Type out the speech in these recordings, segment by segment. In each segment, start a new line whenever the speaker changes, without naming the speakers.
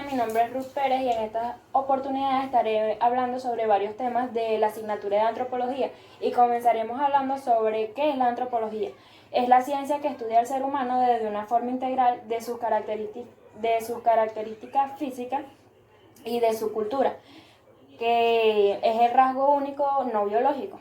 día, mi nombre es Ruth Pérez y en esta oportunidad estaré hablando sobre varios temas de la asignatura de antropología y comenzaremos hablando sobre qué es la antropología. Es la ciencia que estudia al ser humano desde una forma integral de sus características físicas y de su cultura, que es el rasgo único no biológico.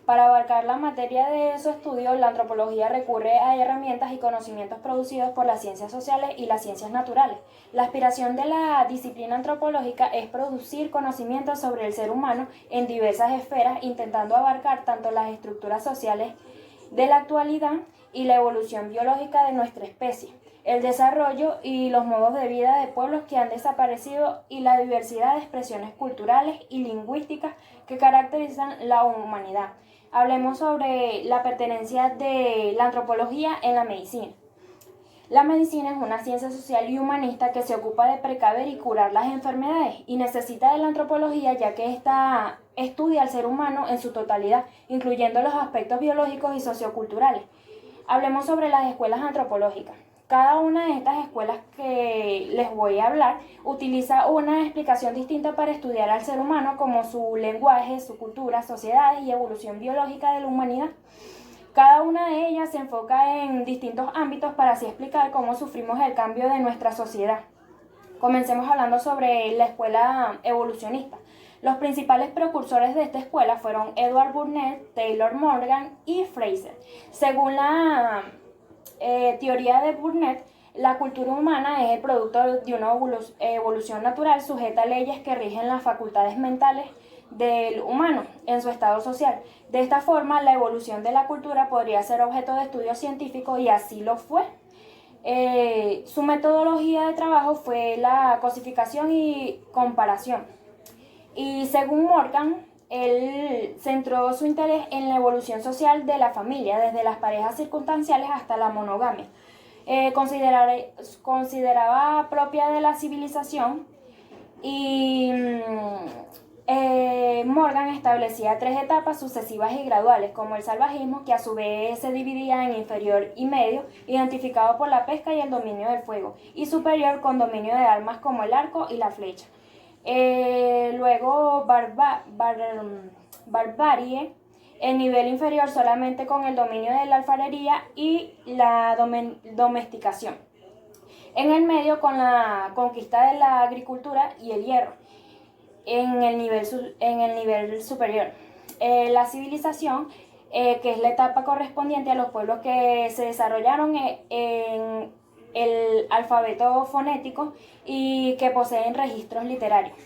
Para abarcar la materia de su estudio, la antropología recurre a herramientas y conocimientos producidos por las ciencias sociales y las ciencias naturales. La aspiración de la disciplina antropológica es producir conocimientos sobre el ser humano en diversas esferas, intentando abarcar tanto las estructuras sociales de la actualidad y la evolución biológica de nuestra especie, el desarrollo y los modos de vida de pueblos que han desaparecido y la diversidad de expresiones culturales y lingüísticas que caracterizan la humanidad. Hablemos sobre la pertenencia de la antropología en la medicina. La medicina es una ciencia social y humanista que se ocupa de precaver y curar las enfermedades y necesita de la antropología ya que ésta estudia al ser humano en su totalidad, incluyendo los aspectos biológicos y socioculturales. Hablemos sobre las escuelas antropológicas. Cada una de estas escuelas que les voy a hablar utiliza una explicación distinta para estudiar al ser humano, como su lenguaje, su cultura, sociedades y evolución biológica de la humanidad. Cada una de ellas se enfoca en distintos ámbitos para así explicar cómo sufrimos el cambio de nuestra sociedad. Comencemos hablando sobre la escuela evolucionista. Los principales precursores de esta escuela fueron Edward Burnett, Taylor Morgan y Fraser. Según la teoría de Burnett, la cultura humana es el producto de una evolución natural sujeta a leyes que rigen las facultades mentales del humano en su estado social. De esta forma, la evolución de la cultura podría ser objeto de estudio científico y así lo fue. Su metodología de trabajo fue la cosificación y comparación. Y según Morgan, él centró su interés en la evolución social de la familia, desde las parejas circunstanciales hasta la monogamia. Consideraba propia de la civilización y Morgan establecía 3 etapas sucesivas y graduales, como el salvajismo, que a su vez se dividía en inferior y medio, identificado por la pesca y el dominio del fuego, y superior con dominio de armas como el arco y la flecha. Luego barbarie, el nivel inferior solamente con el dominio de la alfarería y la domesticación. En el medio con la conquista de la agricultura y el hierro. En el nivel superior. La civilización, que es la etapa correspondiente a los pueblos que se desarrollaron en el alfabeto fonético y que poseen registros literarios.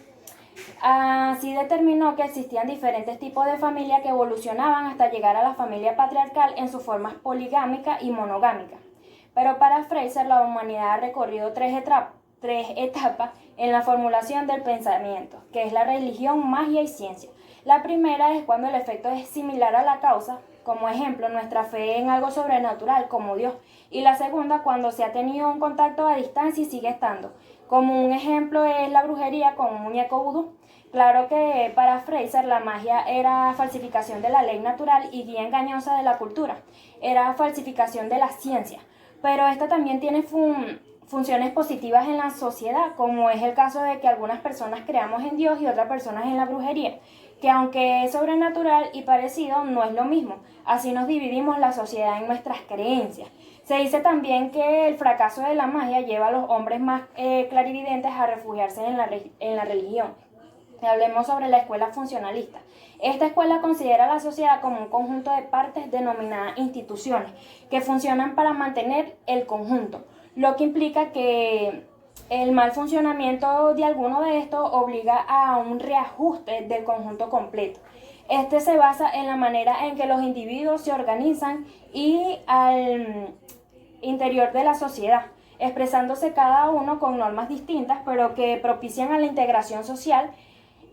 Así determinó que existían diferentes tipos de familia que evolucionaban hasta llegar a la familia patriarcal en sus formas poligámica y monogámica. Pero para Fraser, la humanidad ha recorrido 3 etapas en la formulación del pensamiento, que es la religión, magia y ciencia. La primera es cuando el efecto es similar a la causa, como ejemplo, nuestra fe en algo sobrenatural, como Dios. Y la segunda, cuando se ha tenido un contacto a distancia y sigue estando. Como un ejemplo es la brujería con un muñeco vudú. Claro que para Fraser la magia era falsificación de la ley natural y guía engañosa de la cultura. Era falsificación de la ciencia. Pero esta también tiene funciones positivas en la sociedad, como es el caso de que algunas personas creamos en Dios y otras personas en la brujería, que aunque es sobrenatural y parecido, no es lo mismo. Así nos dividimos la sociedad en nuestras creencias. Se dice también que el fracaso de la magia lleva a los hombres más clarividentes a refugiarse en la religión. Hablemos sobre la escuela funcionalista. Esta escuela considera a la sociedad como un conjunto de partes denominadas instituciones, que funcionan para mantener el conjunto, lo que implica que el mal funcionamiento de alguno de estos obliga a un reajuste del conjunto completo. Este se basa en la manera en que los individuos se organizan y al interior de la sociedad, expresándose cada uno con normas distintas, pero que propician a la integración social.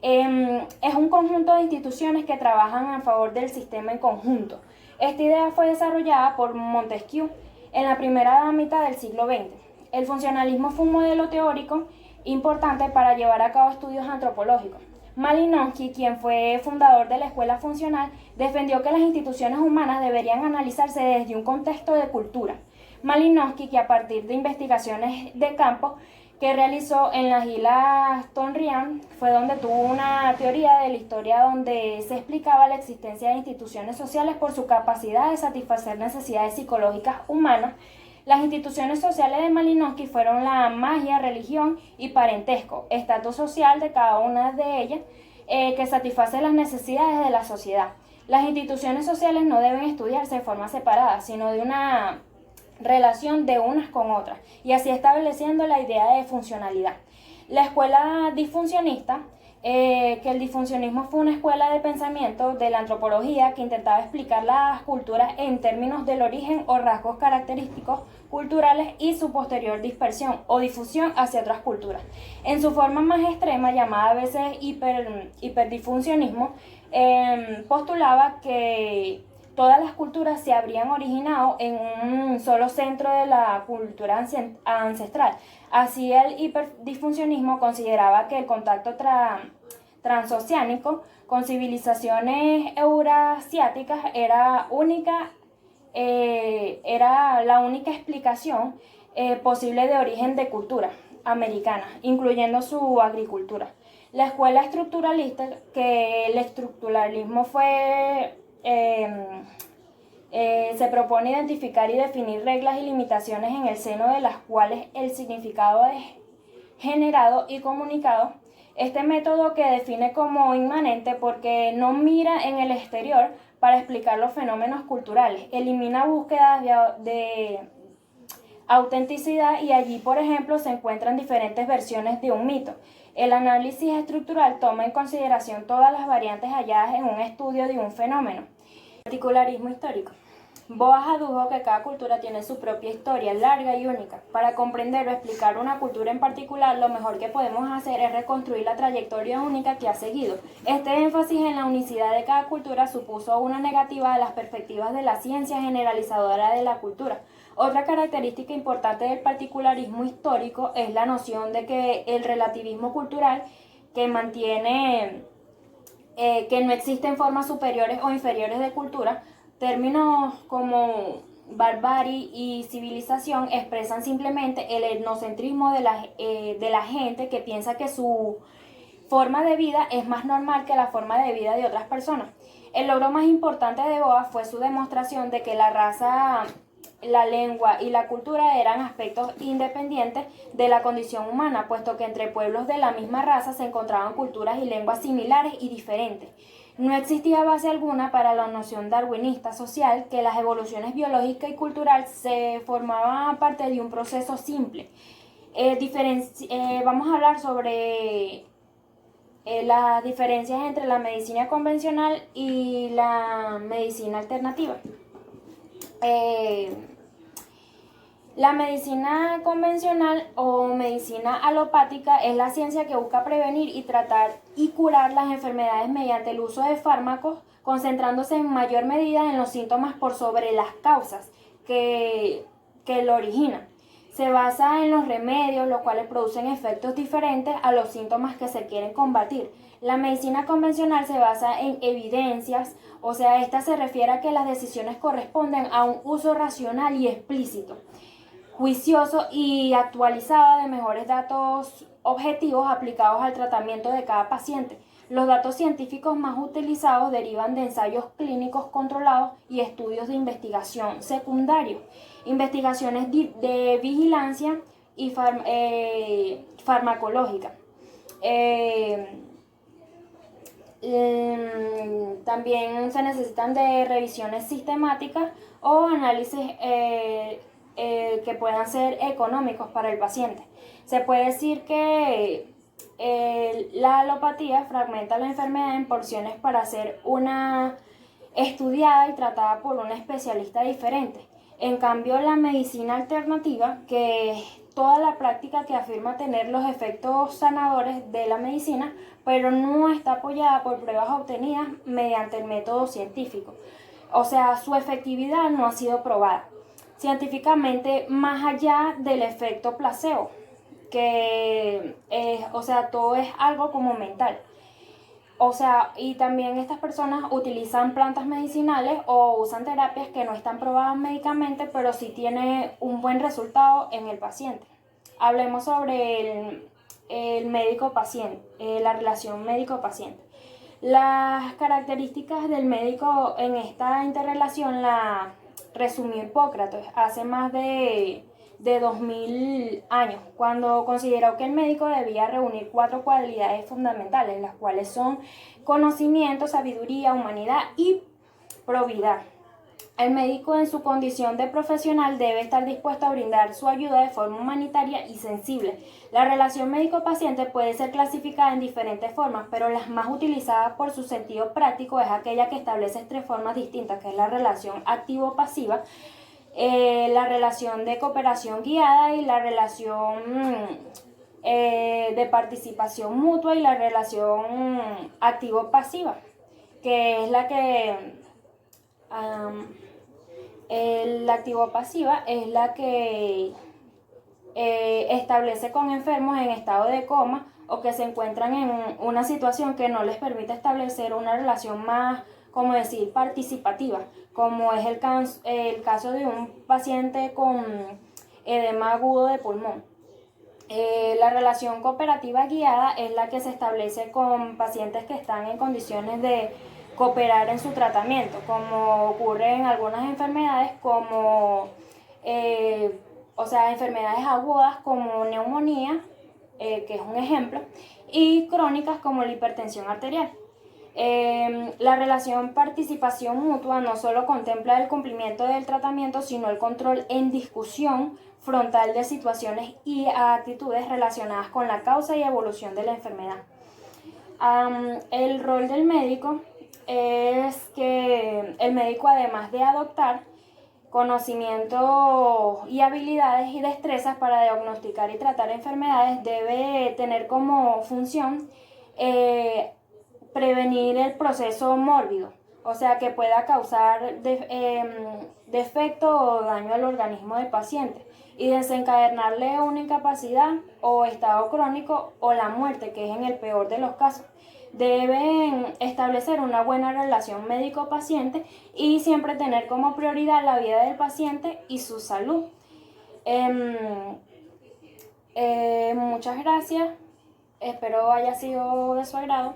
Es un conjunto de instituciones que trabajan a favor del sistema en conjunto. Esta idea fue desarrollada por Montesquieu en la primera mitad del siglo XX. El funcionalismo fue un modelo teórico importante para llevar a cabo estudios antropológicos. Malinowski, quien fue fundador de la escuela funcional, defendió que las instituciones humanas deberían analizarse desde un contexto de cultura. Malinowski, que a partir de investigaciones de campo que realizó en las Islas Tonrián, fue donde tuvo una teoría de la historia donde se explicaba la existencia de instituciones sociales por su capacidad de satisfacer necesidades psicológicas humanas. Las instituciones sociales de Malinowski fueron la magia, religión y parentesco, estatus social de cada una de ellas, que satisface las necesidades de la sociedad. Las instituciones sociales no deben estudiarse de forma separada, sino de una relación de unas con otras, y así estableciendo la idea de funcionalidad. La escuela disfuncionista, que el disfuncionismo fue una escuela de pensamiento de la antropología que intentaba explicar las culturas en términos del origen o rasgos característicos culturales y su posterior dispersión o difusión hacia otras culturas. En su forma más extrema, llamada a veces hiperdisfuncionismo, postulaba que todas las culturas se habrían originado en un solo centro de la cultura ancestral. Así, el hiperdisfuncionismo consideraba que el contacto transoceánico con civilizaciones eurasiáticas era la única explicación posible de origen de cultura americana, incluyendo su agricultura. La escuela estructuralista, que el estructuralismo se propone identificar y definir reglas y limitaciones en el seno de las cuales el significado es generado y comunicado. Este método, que define como inmanente porque no mira en el exterior para explicar los fenómenos culturales, elimina búsquedas de autenticidad, y allí, por ejemplo, se encuentran diferentes versiones de un mito. El análisis estructural toma en consideración todas las variantes halladas en un estudio de un fenómeno. Particularismo histórico. Boas adujo que cada cultura tiene su propia historia, larga y única. Para comprender o explicar una cultura en particular, lo mejor que podemos hacer es reconstruir la trayectoria única que ha seguido. Este énfasis en la unicidad de cada cultura supuso una negativa de las perspectivas de la ciencia generalizadora de la cultura. Otra característica importante del particularismo histórico es la noción de que el relativismo cultural, que mantiene que no existen formas superiores o inferiores de cultura. Términos como barbarie y civilización expresan simplemente el etnocentrismo de la gente, que piensa que su forma de vida es más normal que la forma de vida de otras personas. El logro más importante de Boas fue su demostración de que la raza, la lengua y la cultura eran aspectos independientes de la condición humana, puesto que entre pueblos de la misma raza se encontraban culturas y lenguas similares y diferentes. No existía base alguna para la noción darwinista social que las evoluciones biológica y cultural se formaban parte de un proceso simple. Vamos a hablar sobre las diferencias entre la medicina convencional y la medicina alternativa. La medicina convencional o medicina alopática es la ciencia que busca prevenir y tratar y curar las enfermedades mediante el uso de fármacos, concentrándose en mayor medida en los síntomas por sobre las causas que lo originan. Se basa en los remedios, los cuales producen efectos diferentes a los síntomas que se quieren combatir. La medicina convencional se basa en evidencias, o sea, esta se refiere a que las decisiones corresponden a un uso racional y explícito, juicioso y actualizado de mejores datos objetivos aplicados al tratamiento de cada paciente. Los datos científicos más utilizados derivan de ensayos clínicos controlados y estudios de investigación secundarios, investigaciones de vigilancia y farmacológica. También se necesitan de revisiones sistemáticas o análisis que puedan ser económicos para el paciente. Se puede decir que la alopatía fragmenta la enfermedad en porciones para ser una estudiada y tratada por un especialista diferente. En cambio, la medicina alternativa, que es toda la práctica que afirma tener los efectos sanadores de la medicina, pero no está apoyada por pruebas obtenidas mediante el método científico. O sea, su efectividad no ha sido probada científicamente más allá del efecto placebo, que todo es algo como mental. O sea, y también estas personas utilizan plantas medicinales o usan terapias que no están probadas médicamente, pero sí tiene un buen resultado en el paciente. hablemos sobre el médico-paciente, la relación médico-paciente. Las características del médico en esta interrelación la resumió Hipócrates hace más de 2000 años, cuando consideró que el médico debía reunir 4 cualidades fundamentales, las cuales son conocimiento, sabiduría, humanidad y probidad. El médico en su condición de profesional debe estar dispuesto a brindar su ayuda de forma humanitaria y sensible. La relación médico-paciente puede ser clasificada en diferentes formas, pero las más utilizadas por su sentido práctico es aquella que establece 3 formas distintas, que es la relación activo-pasiva, la relación de cooperación guiada y la relación de participación mutua y la relación activo-pasiva, que es la que... la activo-pasiva es la que establece con enfermos en estado de coma o que se encuentran en una situación que no les permite establecer una relación más, como decir, participativa, como es el caso de un paciente con edema agudo de pulmón. La relación cooperativa guiada es la que se establece con pacientes que están en condiciones de cooperar en su tratamiento, como ocurre en algunas enfermedades como, enfermedades agudas como neumonía, que es un ejemplo, y crónicas como la hipertensión arterial. La relación participación mutua no solo contempla el cumplimiento del tratamiento, sino el control en discusión frontal de situaciones y actitudes relacionadas con la causa y evolución de la enfermedad. El rol del médico es que el médico, además de adoptar conocimientos y habilidades y destrezas para diagnosticar y tratar enfermedades, debe tener como función prevenir el proceso mórbido, o sea, que pueda causar defecto o daño al organismo del paciente y desencadenarle una incapacidad o estado crónico o la muerte, que es en el peor de los casos. Deben establecer una buena relación médico-paciente y siempre tener como prioridad la vida del paciente y su salud. Muchas gracias, espero haya sido de su agrado.